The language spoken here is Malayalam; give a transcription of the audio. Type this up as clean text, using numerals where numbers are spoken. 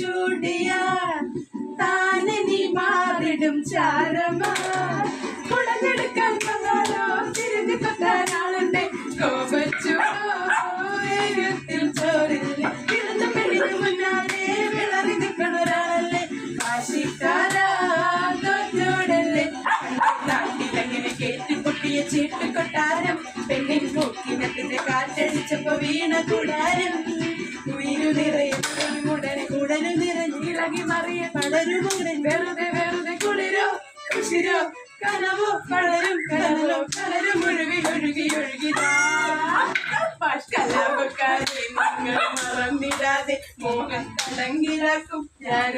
ചൂടിയ താനെ നീ മാറിടും ചാരമാ കുടഞ്ഞെടുക്കാൻ വന്നാലോ തിരിഞ്ഞു കൊത്താനാളുണ്ട് കോപച്ചൂത്തിൽ ചോറില്ലേ ഇളന്ന പെണ്ണിന് മുന്നാലെ വിളറി നിൽക്കണ ഒരാളല്ലേ വാശിക്കാരാ തോറ്റോടല്ലേ നാട്ടിലങ്ങനെ കേട്ടുപൊട്ടിയ ചീട്ടുകൊട്ടാരം പെണ്ണിൻ മൂക്കിനത്തിന്റെ കാറ്റടിച്ചപ്പോ വീണ കൂടാരം ഉയരു നിറയെ ഉടനെ ഉടനു നിറഞ്ഞിളകി മറിയ പടരുമുടൻ വെറുതെ വെറുതെ കുളിരോ കുശിരോ കനവോ കളരും കടലോ കലരും ഒഴുകി ഒഴുകി ഒഴുകി കലാപക്കാരെ നിങ്ങൾ മറന്നിടാതെ മോഹം തടങ്കിലാക്കും ഞാൻ